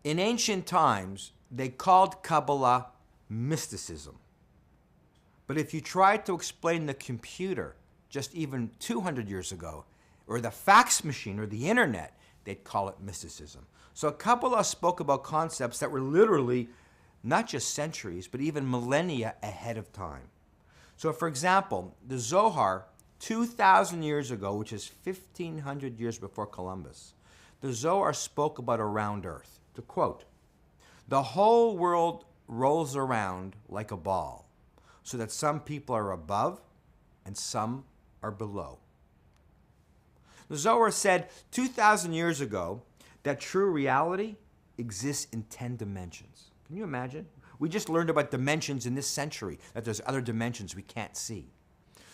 In ancient times, they called Kabbalah mysticism. But if you tried to explain the computer just even 200 years ago, or the fax machine or the internet, they'd call it mysticism. So Kabbalah spoke about concepts that were literally not just centuries, but even millennia ahead of time. So for example, the Zohar, 2,000 years ago, which is 1,500 years before Columbus, the Zohar spoke about a round earth. To quote, "The whole world rolls around like a ball, so that some people are above and some are below." The Zohar said 2,000 years ago that true reality exists in 10 dimensions. Can you imagine? We just learned about dimensions in this century, that there's other dimensions we can't see.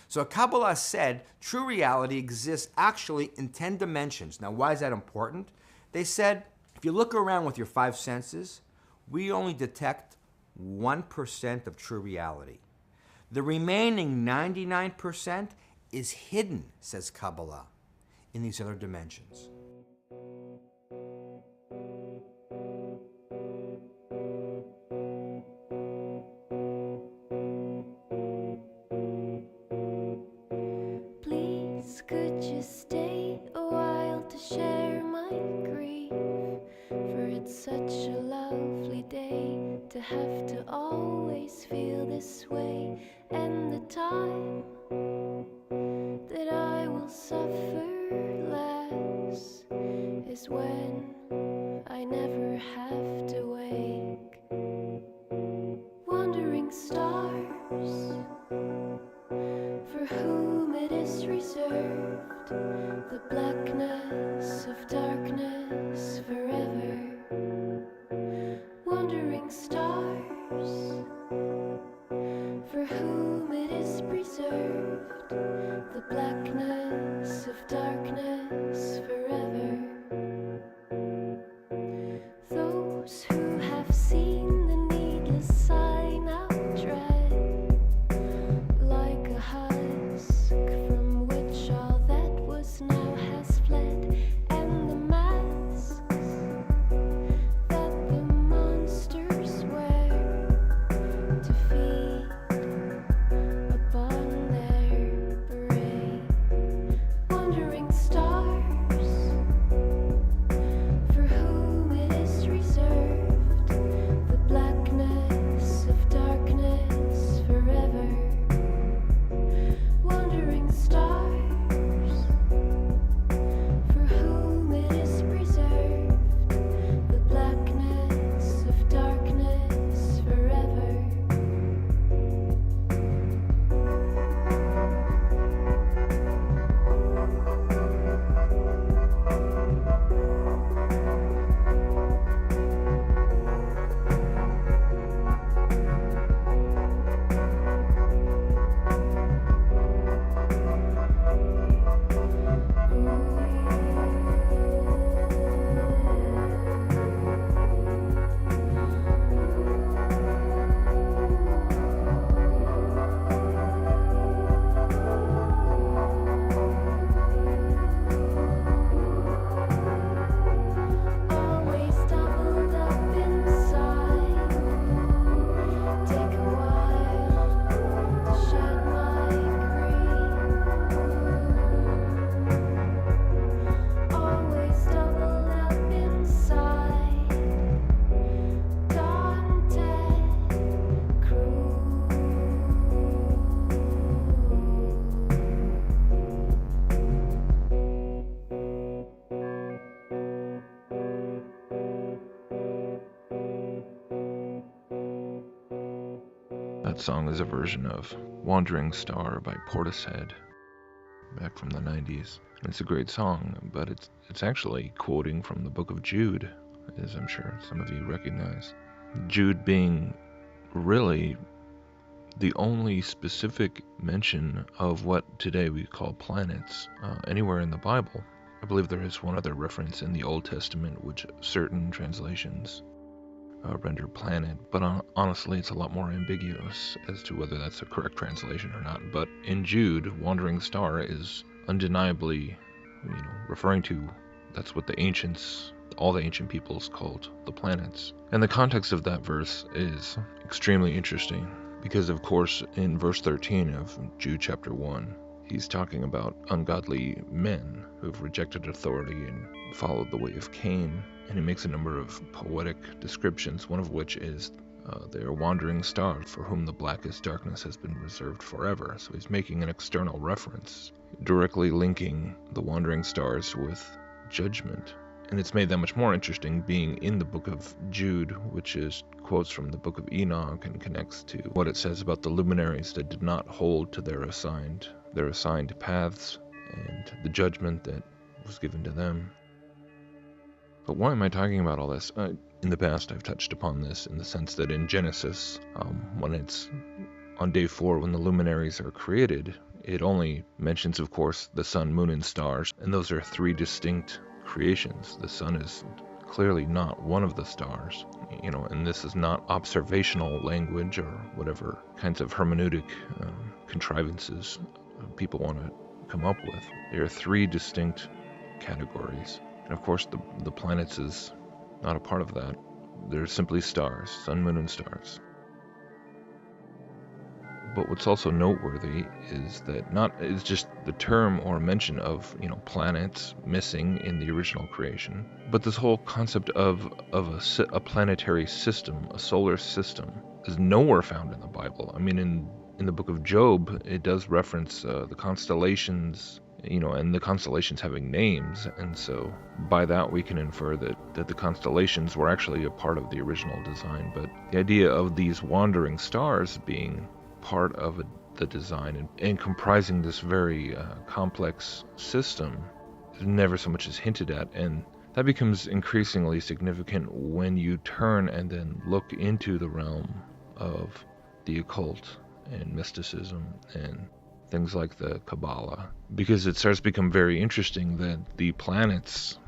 So Kabbalah said true reality exists actually in 10 dimensions. Now, why is that important? They said, if you look around with your 5 senses, we only detect 1% of true reality. The remaining 99% is hidden, says Kabbalah, in these other dimensions. Please, could you stay a while to share my grief? For it's such a lovely day to have to always feel this way. And the time that I will suffer less is when I never have to wake. Wandering stars, for whom it is reserved the blackness of darkness forever. Wandering stars, for whom it is preserved the blackness of darkness forever. Those who have seen the needless sign of dread, like a husk from which all that was now has fled, and the masks that the monsters wear to feed upon their prey. Wandering stars, for whom it is reserved the blackness of darkness forever. Wandering stars, for whom it is preserved the blackness of darkness forever. Always doubled up inside. Take a while to shed my grief. Always doubled up inside. Daunted, cruel. That song is a version of Wandering Star by Portishead, back from the 90s. It's a great song, but it's actually quoting from the book of Jude, as I'm sure some of you recognize. Jude being really the only specific mention of what today we call planets anywhere in the Bible. I believe there is one other reference in the Old Testament which certain translations render planet, but honestly it's a lot more ambiguous as to whether that's a correct translation or not. But in Jude, Wandering Star is undeniably, referring to, that's what the ancients all the ancient peoples called the planets. And the context of that verse is extremely interesting because, of course, in verse 13 of Jude chapter 1, he's talking about ungodly men who've rejected authority and followed the way of Cain. And he makes a number of poetic descriptions, one of which is they are wandering stars for whom the blackest darkness has been reserved forever. So he's making an external reference, directly linking the wandering stars with judgment. And it's made that much more interesting being in the book of Jude, which is quotes from the book of Enoch and connects to what it says about the luminaries that did not hold to their assigned paths and the judgment that was given to them. But why am I talking about all this? In the past, I've touched upon this in the sense that in Genesis, when it's on day 4, when the luminaries are created, it only mentions, of course, the sun, moon, and stars, and those are 3 distinct creations. The sun is clearly not one of the stars, and this is not observational language or whatever kinds of hermeneutic contrivances people want to come up with. There are 3 distinct categories. And of course, the planets is not a part of that. They're simply stars, sun, moon, and stars. But what's also noteworthy is that it's just the term or mention of planets missing in the original creation, but this whole concept of a planetary system, a solar system, is nowhere found in the Bible. I mean, in the book of Job, it does reference the constellations, and the constellations having names, and so by that we can infer that the constellations were actually a part of the original design. But the idea of these wandering stars being part of the design and comprising this very complex system is never so much as hinted at, and that becomes increasingly significant when you turn and then look into the realm of the occult and mysticism and things like the Kabbalah, because it starts to become very interesting that the planets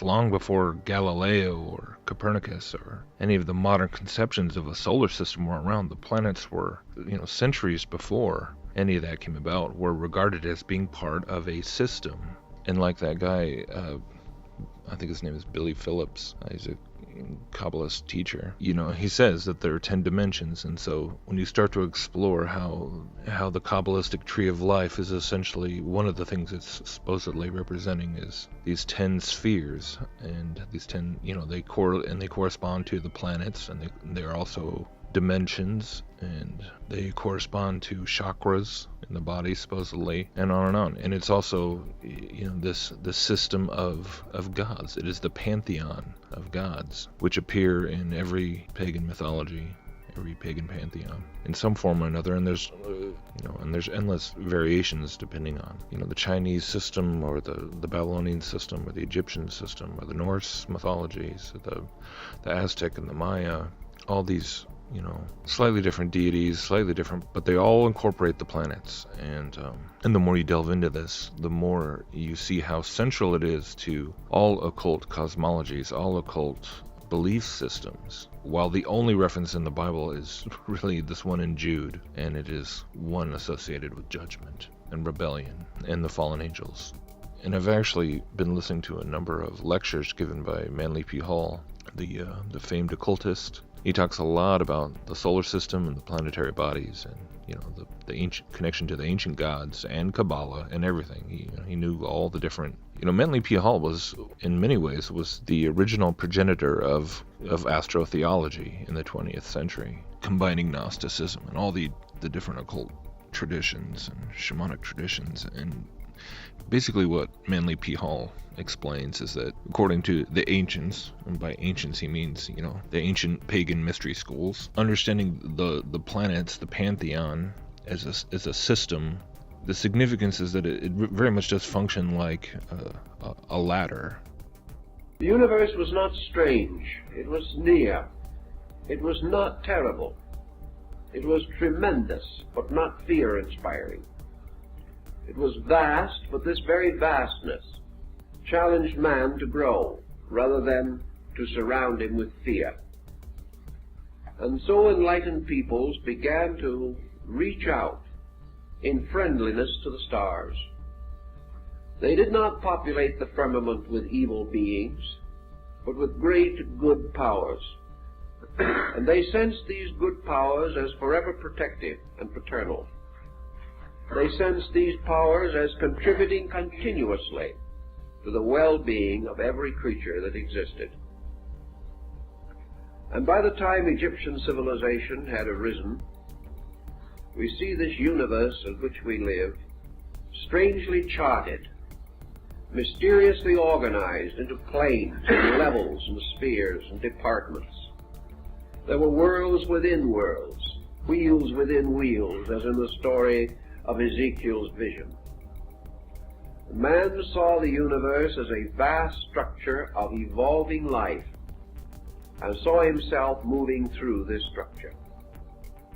long before Galileo or Copernicus or any of the modern conceptions of a solar system were around, the planets were, centuries before any of that came about, were regarded as being part of a system. And like that guy, I think his name is Billy Phillips, he's a Kabbalist teacher, he says that there are 10 dimensions, and so when you start to explore how the Kabbalistic tree of life is essentially one of the things it's supposedly representing is these 10 spheres, and these 10, they correspond to the planets, and they are also dimensions, and they correspond to chakras in the body supposedly, and on and on. And it's also the system of gods. It is the pantheon of gods which appear in every pagan mythology, every pagan pantheon in some form or another. And there's there's endless variations depending on the Chinese system or the Babylonian system or the Egyptian system or the Norse mythologies, the Aztec and the Maya. All these slightly different deities, slightly different, but they all incorporate the planets. And the more you delve into this, the more you see how central it is to all occult cosmologies, all occult belief systems. While the only reference in the Bible is really this one in Jude, and it is one associated with judgment and rebellion and the fallen angels. And I've actually been listening to a number of lectures given by Manly P. Hall, the famed occultist. He talks a lot about the solar system and the planetary bodies, and the ancient connection to the ancient gods and Kabbalah and everything. He knew all the different. Manly P. Hall was, in many ways, was the original progenitor of astrotheology in the 20th century, combining Gnosticism and all the different occult traditions and shamanic traditions. And basically what Manly P. Hall explains is that according to the ancients, and by ancients he means, the ancient pagan mystery schools, understanding the planets, the pantheon, as a system, the significance is that it very much does function like a ladder. The universe was not strange. It was near. It was not terrible. It was tremendous, but not fear-inspiring. It was vast, but this very vastness challenged man to grow rather than to surround him with fear. And so enlightened peoples began to reach out in friendliness to the stars. They did not populate the firmament with evil beings, but with great good powers. And they sensed these good powers as forever protective and paternal. They sensed these powers as contributing continuously to the well-being of every creature that existed. And by the time Egyptian civilization had arisen, we see this universe in which we live strangely charted, mysteriously organized into planes and levels and spheres and departments. There were worlds within worlds, wheels within wheels, as in the story of Ezekiel's vision. Man saw the universe as a vast structure of evolving life and saw himself moving through this structure.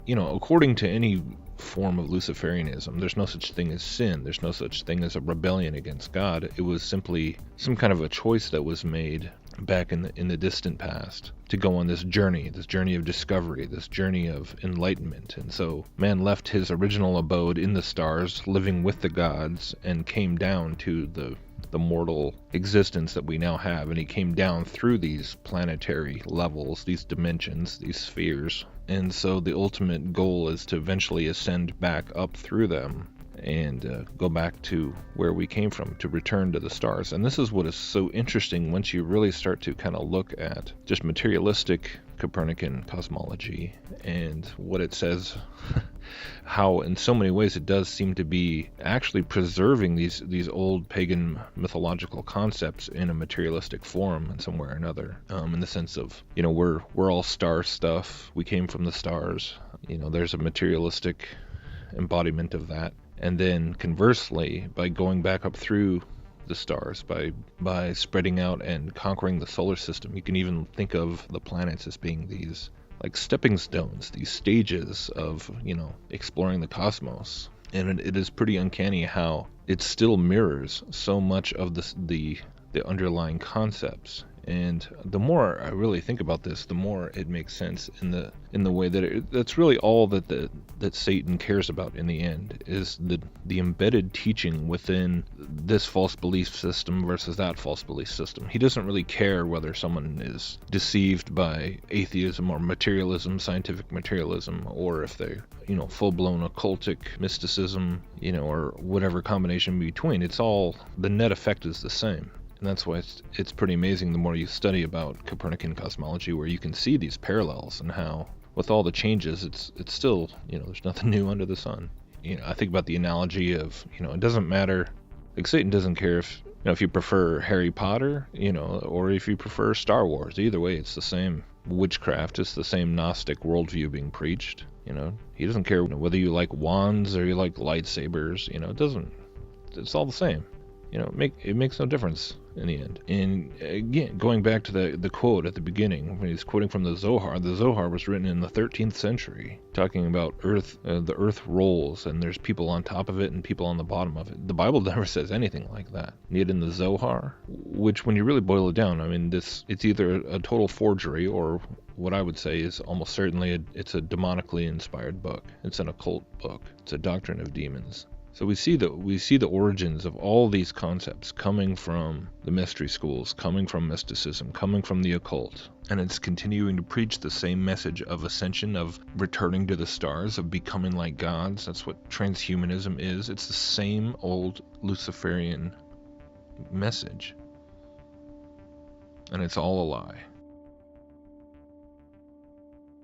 You know, according to any form of Luciferianism, there's no such thing as sin. There's no such thing as a rebellion against God. It was simply some kind of a choice that was made back in the distant past to go on this journey of discovery, this journey of enlightenment. And so man left his original abode in the stars, living with the gods, and came down to the mortal existence that we now have. And he came down through these planetary levels, these dimensions, these spheres. And so the ultimate goal is to eventually ascend back up through them and go back to where we came from, to return to the stars. And this is what is so interesting once you really start to kind of look at just materialistic Copernican cosmology and what it says, how in so many ways it does seem to be actually preserving these old pagan mythological concepts in a materialistic form in some way or another, in the sense of, you know, we're all star stuff, we came from the stars, you know, there's a materialistic embodiment of that. And then conversely, by going back up through the stars, by spreading out and conquering the solar system, you can even think of the planets as being these like stepping stones, these stages of, you know, exploring the cosmos. And it is pretty uncanny how it still mirrors so much of the underlying concepts. And the more I really think about this, the more it makes sense in the way that that's really all that Satan cares about in the end, is the embedded teaching within this false belief system versus that false belief system. He doesn't really care whether someone is deceived by atheism or materialism, scientific materialism, or if they're, you know, full-blown occultic mysticism, you know, or whatever combination between. It's all, the net effect is the same. And that's why it's pretty amazing the more you study about Copernican cosmology, where you can see these parallels and how, with all the changes, it's still, you know, there's nothing new under the sun. You know, I think about the analogy of, you know, it doesn't matter, like Satan doesn't care if, you know, if you prefer Harry Potter, you know, or if you prefer Star Wars. Either way, it's the same witchcraft, it's the same Gnostic worldview being preached. You know, he doesn't care, you know, whether you like wands or you like lightsabers, you know, it's all the same. You know, it makes no difference in the end. And again, going back to the quote at the beginning, when he's quoting from the Zohar was written in the 13th century, talking about Earth, the Earth rolls, and there's people on top of it and people on the bottom of it. The Bible never says anything like that. Yet in the Zohar, which when you really boil it down, I mean, it's either a total forgery, or what I would say is almost certainly it's a demonically inspired book. It's an occult book. It's a doctrine of demons. So we see the origins of all these concepts coming from the mystery schools, coming from mysticism, coming from the occult. And it's continuing to preach the same message of ascension, of returning to the stars, of becoming like gods. That's what transhumanism is. It's the same old Luciferian message. And it's all a lie.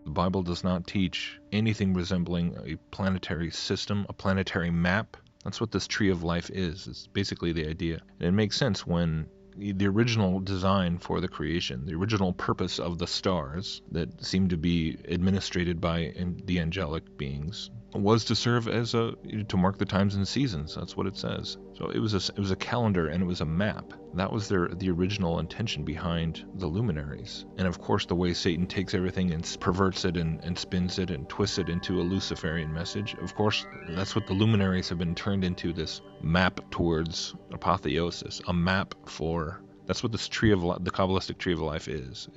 The Bible does not teach anything resembling a planetary system, a planetary map. That's what this tree of life is. It's basically the idea. And it makes sense when the original design for the creation, the original purpose of the stars that seem to be administrated by the angelic beings, was to serve as to mark the times and seasons. That's what it says. So it was a calendar, and it was a map. That was the original intention behind the luminaries. And of course, the way Satan takes everything and perverts it and spins it and twists it into a Luciferian message, of course, that's what the luminaries have been turned into, this map towards apotheosis, a map for That's what this the Kabbalistic tree of life is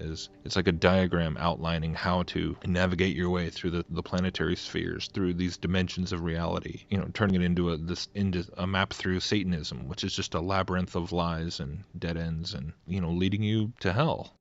it's like a diagram outlining how to navigate your way through the planetary spheres, through these dimensions of reality, turning it into a map through Satanism, which is just a labyrinth of lies and dead ends and, leading you to hell.